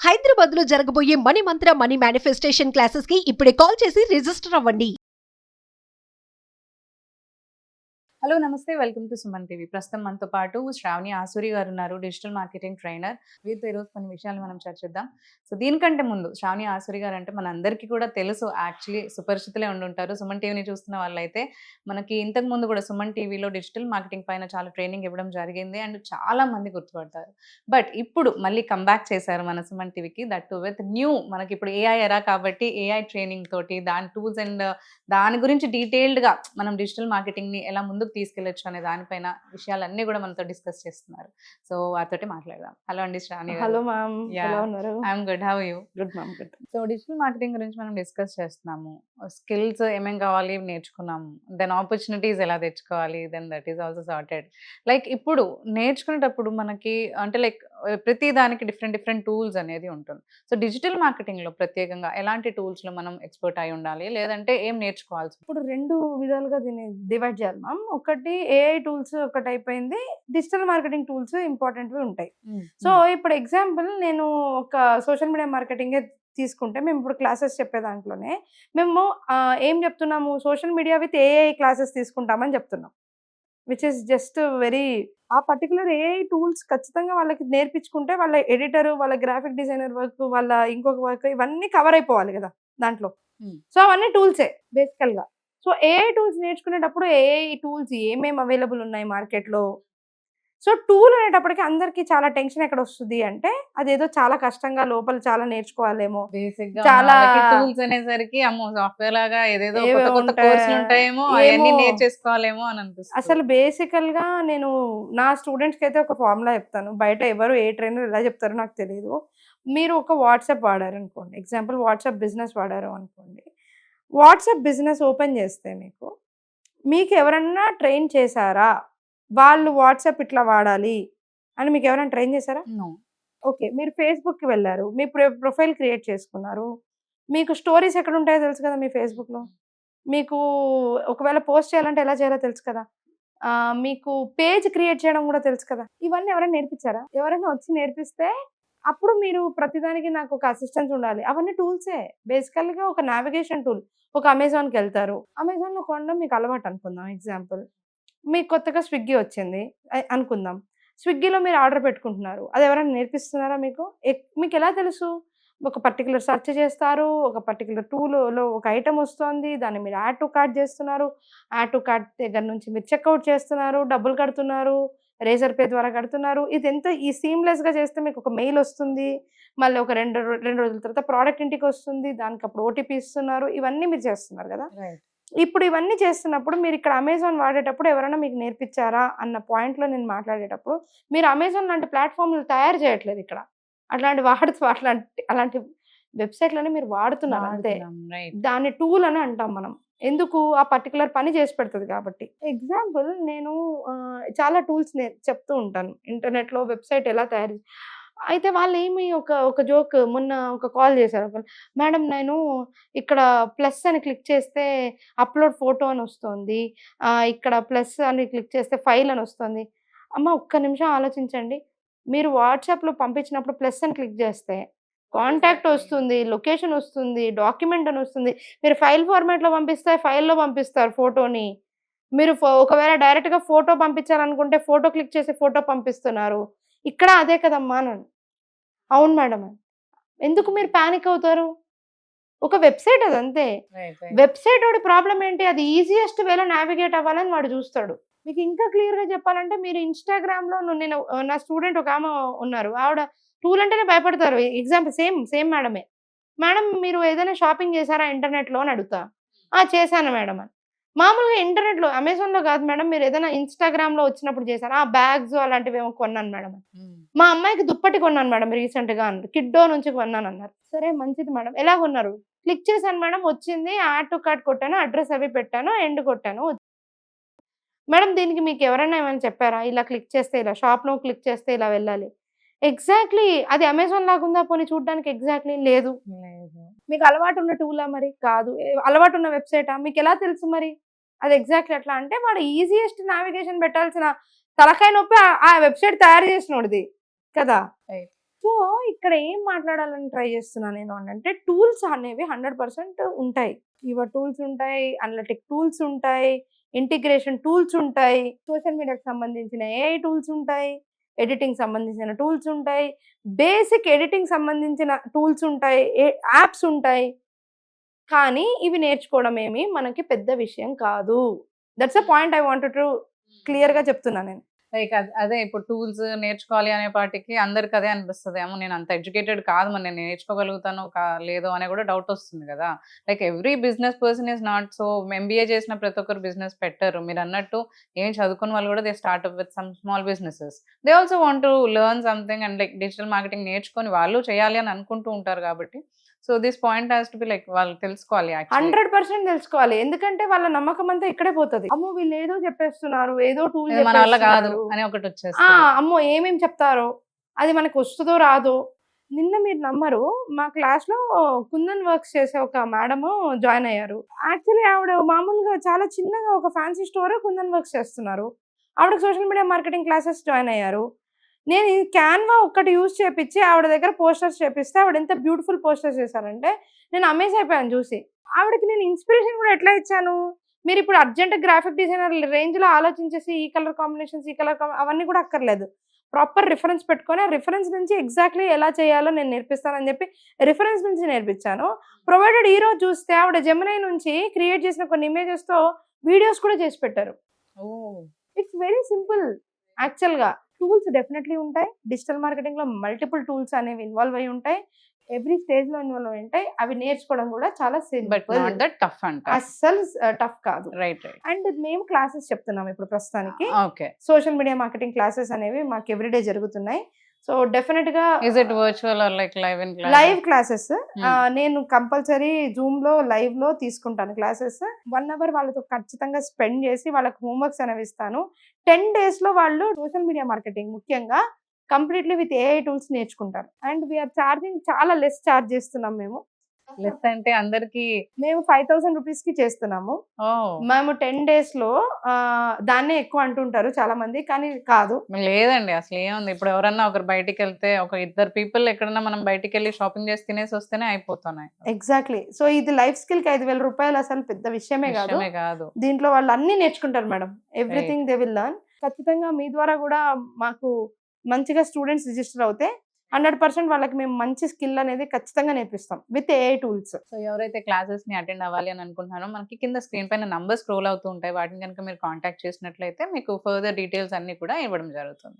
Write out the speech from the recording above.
హైదరాబాద్ లో జరగబోయే మనీ మంత్ర money manifestation classes కి ఇప్పుడే కాల్ చేసి రిజిస్టర్ అవ్వండి. హలో నమస్తే, వెల్కమ్ టు సుమన్ టీవీ. ప్రస్తుతం మనతో పాటు శ్రావణి ఆసూరి గారు ఉన్నారు, డిజిటల్ మార్కెటింగ్ ట్రైనర్. వీరితో ఈరోజు కొన్ని విషయాలు మనం చర్చిద్దాం. సో దీనికంటే ముందు శ్రావణి ఆసూరి గారు అంటే మనందరికీ కూడా తెలుసు, యాక్చువల్లీ సుపరిచితులే ఉండుంటారు. సుమన్ టీవీని చూస్తున్న వాళ్ళైతే మనకి ఇంతకు ముందు కూడా సుమన్ టీవీలో డిజిటల్ మార్కెటింగ్ పైన చాలా ట్రైనింగ్ ఇవ్వడం జరిగింది అండ్ చాలా మంది గుర్తుపడతారు. బట్ ఇప్పుడు మళ్ళీ కంబ్యాక్ చేశారు మన సుమన్ టీవీకి, దట్ టు విత్ న్యూ. మనకి ఇప్పుడు ఏఐ ఎరా కాబట్టి ఏఐ ట్రైనింగ్ తోటి దాని టూల్స్ అండ్ దాని గురించి డీటెయిల్డ్గా మనం డిజిటల్ మార్కెటింగ్ని ఎలా ముందుకు తీసుకెళ్ళొచ్చు అనే దానిపైన విషయాలన్నీ కూడా మనతో డిస్కస్ చేస్తున్నారు. సో వారితోటి మాట్లాడదాం. హలో అండి శ్రావణి గారు. హలో మ్యామ్, ఎలా ఉన్నారు? I'm good, how you? Good ma'am, good. So digital marketing గురించి మనం డిస్కస్ చేస్తున్నాము. స్కిల్స్ ఏమేం కావాలి నేర్చుకున్నాము, దెన్ ఆపర్చునిటీస్ ఎలా తెచ్చుకోవాలి, then that is also sorted. Like ఇప్పుడు నేర్చుకునేటప్పుడు మనకి అంటే లైక్ ప్రతి దానికి డిఫరెంట్ టూల్స్ అనేది ఉంటుంది. సో డిజిటల్ మార్కెటింగ్లో ప్రత్యేకంగా ఎలాంటి టూల్స్లో మనం ఎక్స్పర్ట్ అయి ఉండాలి, లేదంటే ఏం నేర్చుకోవాల్సి? ఇప్పుడు రెండు విధాలుగా దీన్ని డివైడ్ చేయాలి మ్యామ్. ఒకటి ఏఐ టూల్స్ ఒకటి అయిపోయింది, డిజిటల్ మార్కెటింగ్ టూల్స్ ఇంపార్టెంట్వి ఉంటాయి. సో ఇప్పుడు ఎగ్జాంపుల్ నేను ఒక సోషల్ మీడియా మార్కెటింగే తీసుకుంటే, మేము ఇప్పుడు క్లాసెస్ చెప్పే దాంట్లోనే మేము ఏం చెప్తున్నాము, social media with AI classes తీసుకుంటామని చెప్తున్నాం, విచ్ ఇస్ జస్ట్ వెరీ ఆ పర్టికులర్ ఏఐ టూల్స్ ఖచ్చితంగా వాళ్ళకి నేర్పించుకుంటే వాళ్ళ ఎడిటర్, వాళ్ళ గ్రాఫిక్ డిజైనర్ వర్క్, వాళ్ళ ఇంకొక వర్క్ ఇవన్నీ కవర్ అయిపోవాలి కదా దాంట్లో. సో అవన్నీ టూల్సే బేసికల్గా. సో ఏఐ టూల్స్ నేర్చుకునేటప్పుడు ఏఐ టూల్స్ ఏమేమి అవైలబుల్ ఉన్నాయి మార్కెట్లో. సో టూల్ అనేటప్పటికి అందరికి చాలా టెన్షన్ ఎక్కడ వస్తుంది అంటే, అదేదో చాలా కష్టంగా లోపల చాలా నేర్చుకోవాలేమో, చాలా టూల్స్ అనేసరికి అమ్మో సాఫ్ట్వేర్ లాగా ఏదేదో కొత్త కోర్సులు ఉంటాయేమో, అవన్నీ నేర్చేసుకోవాలేమో అని అనిపిస్తుంది. అసలు బేసికల్ గా నేను నా స్టూడెంట్స్కి అయితే ఒక ఫార్ములా చెప్తాను. బయట ఎవరు ఏ ట్రైనర్ ఎలా చెప్తారో నాకు తెలియదు. మీరు ఒక వాట్సాప్ వాడారు అనుకోండి, ఎగ్జాంపుల్ వాట్సాప్ బిజినెస్ వాడారు అనుకోండి. వాట్సాప్ బిజినెస్ ఓపెన్ చేస్తే మీకు ఎవరన్నా ట్రైన్ చేశారా, వాళ్ళు వాట్సాప్ ఇట్లా వాడాలి అని మీకు ఎవరైనా ట్రైన్ చేశారా? ఓకే, మీరు ఫేస్బుక్కి వెళ్ళారు, మీ ప్రొఫైల్ క్రియేట్ చేసుకున్నారు, మీకు స్టోరీస్ ఎక్కడ ఉంటాయో తెలుసు కదా మీ ఫేస్బుక్లో. మీకు ఒకవేళ పోస్ట్ చేయాలంటే ఎలా చేయాలో తెలుసు కదా, మీకు పేజ్ క్రియేట్ చేయడం కూడా తెలుసు కదా. ఇవన్నీ ఎవరైనా నేర్పించారా? ఎవరైనా వచ్చి నేర్పిస్తే అప్పుడు మీరు ప్రతిదానికి నాకు ఒక అసిస్టెన్స్ ఉండాలి. అవన్నీ టూల్సే బేసికల్గా. ఒక నావిగేషన్ టూల్. ఒక అమెజాన్కి వెళ్తారు, అమెజాన్లో కొనడం మీకు అలవాటు అనుకుందాం. ఎగ్జాంపుల్, మీకు కొత్తగా స్విగ్గీ వచ్చింది అనుకుందాం. స్విగ్గీలో మీరు ఆర్డర్ పెట్టుకుంటున్నారు, అది ఎవరైనా నేర్పిస్తున్నారా మీకు? మీకు ఎలా తెలుసు? ఒక పర్టికులర్ సెర్చ్ చేస్తారు, ఒక పర్టికులర్ టూల్లో ఒక ఐటమ్ వస్తుంది, దాన్ని మీరు యాడ్ టు కార్ట్ చేస్తున్నారు, యాడ్ టు కార్ట్ దగ్గర నుంచి మీరు చెక్అవుట్ చేస్తున్నారు, డబ్బులు కడుతున్నారు, రేజర్ పే ద్వారా కడుతున్నారు. ఇది ఎంత ఈ సీమ్లెస్గా చేస్తే మీకు ఒక మెయిల్ వస్తుంది, మళ్ళీ ఒక రెండు రోజుల తర్వాత ప్రోడక్ట్ ఇంటికి వస్తుంది, దానికి అప్పుడు ఓటీపీ ఇస్తున్నారు. ఇవన్నీ మీరు చేస్తున్నారు కదా. ఇప్పుడు ఇవన్నీ చేస్తున్నప్పుడు మీరు ఇక్కడ అమెజాన్ వాడేటప్పుడు ఎవరైనా మీకు నేర్పించారా అన్న పాయింట్లో నేను మాట్లాడేటప్పుడు, మీరు అమెజాన్ లాంటి ప్లాట్ఫామ్లు తయారు చేయట్లేదు ఇక్కడ. అలాంటి వెబ్సైట్లని మీరు వాడుతున్నారు అంతే. దాన్ని టూల్ అని అంటాం మనం. ఎందుకు? ఆ పర్టికులర్ పని చేసి పెడుతుంది కాబట్టి. ఎగ్జాంపుల్, నేను చాలా టూల్స్ చెప్తూ ఉంటాను ఇంటర్నెట్లో వెబ్సైట్ ఎలా తయారు. అయితే వాళ్ళు ఏమి ఒక జోక్ మొన్న ఒక కాల్ చేశారు. మేడం, నేను ఇక్కడ ప్లస్ అని క్లిక్ చేస్తే అప్లోడ్ ఫోటో అని వస్తుంది, ఇక్కడ ప్లస్ అని క్లిక్ చేస్తే ఫైల్ అని వస్తుంది. అమ్మ, ఒక్క నిమిషం ఆలోచించండి. మీరు వాట్సాప్లో పంపించినప్పుడు ప్లస్ అని క్లిక్ చేస్తే కాంటాక్ట్ వస్తుంది, లొకేషన్ వస్తుంది, డాక్యుమెంట్ అని వస్తుంది. మీరు ఫైల్ ఫార్మాట్లో పంపిస్తే ఫైల్లో పంపిస్తారు ఫోటోని. మీరు ఒకవేళ డైరెక్ట్గా ఫోటో పంపించాలనుకుంటే ఫోటో క్లిక్ చేసి ఫోటో పంపిస్తున్నారు. ఇక్కడ అదే కదమ్మా అని. అవును మేడం. ఎందుకు మీరు ప్యానిక్ అవుతారు? ఒక వెబ్సైట్ అది అంతే. వెబ్సైట్ వాడి ప్రాబ్లం ఏంటి? అది ఈజియెస్ట్ వేలో నావిగేట్ అవ్వాలని వాడు చూస్తాడు. మీకు ఇంకా క్లియర్గా చెప్పాలంటే, మీరు ఇన్స్టాగ్రామ్లో నేను నా స్టూడెంట్ ఒక ఆమె ఉన్నారు, ఆవిడ టూల్ అంటేనే భయపడతారు. Example same మేడమే. మేడం, మీరు ఏదైనా షాపింగ్ చేశారా ఇంటర్నెట్లో అని అడుగుతా. చేశాను మేడం అని. మామూలుగా ఇంటర్నెట్లో, అమెజాన్లో కాదు మేడం, మీరు ఏదైనా ఇన్స్టాగ్రామ్లో వచ్చినప్పుడు చేశారా? బ్యాగ్స్ అలాంటివి ఏమో కొన్నాను మేడం. మా అమ్మాయికి దుప్పటి కొన్నాను మేడం రీసెంట్గా అన్నారు, కిడ్డో నుంచి కొన్నాను అన్నారు. సరే మంచిది మేడం, ఎలా కొన్నారు? క్లిక్ చేశాను మేడం, వచ్చింది, యాడ్ టు కార్ట్ కొట్టాను, అడ్రస్ అవి పెట్టాను, ఎండ్ కొట్టాను. మేడం, దీనికి మీకు ఎవరైనా ఏమైనా చెప్పారా? ఇలా క్లిక్ చేస్తే, ఇలా షాప్లో క్లిక్ చేస్తే ఇలా వెళ్ళాలి. ఎగ్జాక్ట్లీ అది అమెజాన్ లాగుందా పోనీ చూడడానికి? ఎగ్జాక్ట్లీ లేదు. మీకు అలవాటు ఉన్న టూలా మరి? కాదు. అలవాటు ఉన్న వెబ్సైటా? మీకు ఎలా తెలుసు మరి అది ఎగ్జాక్ట్లీ ఎట్లా అంటే, వాడు ఈజియెస్ట్ నావిగేషన్ పెట్టాల్సిన తలకాయ నొప్పి ఆ వెబ్సైట్ తయారు చేసినోడిది కదా. సో ఇక్కడ ఏం మాట్లాడాలని ట్రై చేస్తున్నా నేను అంటే టూల్స్ అనేవి 100% ఉంటాయి. కీవర్డ్ టూల్స్ ఉంటాయి, అనలిటిక్ టూల్స్ ఉంటాయి, ఇంటిగ్రేషన్ టూల్స్ ఉంటాయి, సోషల్ మీడియాకి సంబంధించిన ఏఐ టూల్స్ ఉంటాయి, ఎడిటింగ్ సంబంధించిన టూల్స్ ఉంటాయి, బేసిక్ ఎడిటింగ్ సంబంధించిన టూల్స్ ఉంటాయి, యాప్స్ ఉంటాయి. కానీ ఇవి నేర్చుకోవడం ఏమి మనకి పెద్ద విషయం కాదు. That's a point I wanted to క్లియర్గా చెప్తున్నా నేను. లైక్ అదే ఇప్పుడు టూల్స్ నేర్చుకోవాలి అనే పాటికి అందరికి అదే అనిపిస్తుంది, ఏమో నేను అంత ఎడ్యుకేటెడ్ కాదు, మరి నేను నేర్చుకోగలుగుతాను లేదో అనే కూడా డౌట్ వస్తుంది కదా. Like every business person is not so, MBA చేసిన ప్రతి ఒక్కరు బిజినెస్ పెట్టరు. మీరు అన్నట్టు ఏం చదువుకున్న వాళ్ళు కూడా they startup with some small businesses. They also want to learn something and like digital marketing నేర్చుకొని వాళ్ళు చేయాలి అని అనుకుంటూ ఉంటారు కాబట్టి so this point has to be like వాళ్ళు తెలుసుకోవాలి. 100% తెలుసుకోవాలి. ఎందుకంటే వాళ్ళ నమ్మకం అంతా ఇక్కడే పోతుంది. అమ్మో వీళ్ళు ఏదో చెప్పేస్తున్నారు, ఏదో టూల్ మన వల్ల కాదు అని ఒకటి వచ్చేసి అమ్మో ఏమేమి చెప్తారో అది మనకు వస్తుందో రాదో. నిన్న మీరు నమ్మరు, మా క్లాస్ లో కుందన్ వర్క్స్ చేసే ఒక మేడం జాయిన్ అయ్యారు. యాక్చువల్లీ ఆవిడ మామూలుగా చాలా చిన్నగా ఒక ఫ్యాన్సీ స్టోర్ కుందన్ వర్క్స్ చేస్తున్నారు. ఆవిడకి social media marketing classes join అయ్యారు. నేను క్యాన్వా ఒక్కటి యూజ్ చేపించి ఆవిడ దగ్గర పోస్టర్స్ చేపిస్తే ఆవిడ ఎంత బ్యూటిఫుల్ పోస్టర్స్ చేశారంటే నేను అమేజ్ అయిపోయాను చూసి. ఆవిడకి నేను ఇన్స్పిరేషన్ కూడా ఎట్లా ఇచ్చాను, మీరు ఇప్పుడు అర్జెంట్ గ్రాఫిక్ డిజైనర్ రేంజ్లో ఆలోచించేసి ఈ కలర్ కాంబినేషన్స్ అవన్నీ కూడా అక్కర్లేదు. ప్రాపర్ రిఫరెన్స్ పెట్టుకొని ఆ రిఫరెన్స్ నుంచి ఎగ్జాక్ట్లీ ఎలా చేయాలో నేను నేర్పిస్తానని చెప్పి రిఫరెన్స్ నుంచి నేర్పించాను. ప్రొవైడెడ్ ఈ రోజు చూస్తే ఆవిడ జెమినై నుంచి క్రియేట్ చేసిన కొన్ని ఇమేజెస్తో వీడియోస్ కూడా చేసి పెట్టారు. It's very simple. యాక్చువల్గా టూల్స్ డెఫినెట్లీ ఉంటాయి. డిజిటల్ మార్కెటింగ్లో మల్టిపుల్ టూల్స్ అనేవి ఇన్వాల్వ్ అయి ఉంటాయి, ఎవ్రీ స్టేజ్ లో ఇన్వాల్వ్ అయి ఉంటాయి. అవి నేర్చుకోవడం కూడా చాలా సింపుల్, అస్సలు టఫ్ కాదు. రైట్. అండ్ మేము క్లాసెస్ చెప్తున్నాం ఇప్పుడు ప్రస్తుతానికి. సోషల్ మీడియా మార్కెటింగ్ క్లాసెస్ అనేవి మాకు ఎవ్రీడే జరుగుతున్నాయి. సో డెఫినెట్ గా లైవ్ క్లాసెస్ నేను కంపల్సరీ జూమ్ లో లైవ్ లో తీసుకుంటాను క్లాసెస్. 1 hour వాళ్ళతో ఖచ్చితంగా స్పెండ్ చేసి వాళ్ళకి హోంవర్క్స్ అనేవి ఇస్తాను. 10 days లో వాళ్ళు సోషల్ మీడియా మార్కెటింగ్ ముఖ్యంగా కంప్లీట్లీ విత్ ఏఐ టూల్స్ నేర్చుకుంటారు. అండ్ వీఆర్ ఛార్జింగ్ చాలా లెస్ ఛార్జ్ చేస్తున్నాం మేము. లెస్ అంటే అందరికి మేము 5,000 రూపీస్ కి చేస్తున్నాము. మేము 10 days లో దాన్నే ఎక్కువ అంటుంటారు చాలా మంది, కానీ కాదు. లేదండి, అసలు ఏముంది, ఇప్పుడు ఎవరన్నా ఒకరు బయటికి వెళ్తే ఒక 2 people ఎక్కడన్నా మనం బయటికి వెళ్ళి షాపింగ్ చేసి తినేసి వస్తేనే అయిపోతున్నాయి. ఎగ్జాక్ట్లీ. సో ఇది లైఫ్ స్కిల్ కి 5,000 రూపాయలు అసలు పెద్ద విషయమే కాదు. దీంట్లో వాళ్ళు అన్ని నేర్చుకుంటారు madam, everything they will learn. ఖచ్చితంగా మీ ద్వారా కూడా మాకు మంచిగా స్టూడెంట్స్ రిజిస్టర్ అవుతే 100% వాళ్ళకి మేము మంచి స్కిల్ అనేది ఖచ్చితంగా నేర్పిస్తాం విత్ ఏఐ టూల్స్. సో ఎవరైతే క్లాసెస్ ని అటెండ్ అవ్వాలి అని అనుకుంటున్నారో మనకి కింద స్క్రీన్ పైన నంబర్ స్క్రోల్ అవుతూ ఉంటాయి, వాటిని కనుక మీరు కాంటాక్ట్ చేసినట్లయితే మీకు ఫర్దర్ డీటెయిల్స్ అన్ని కూడా ఇవ్వడం జరుగుతుంది.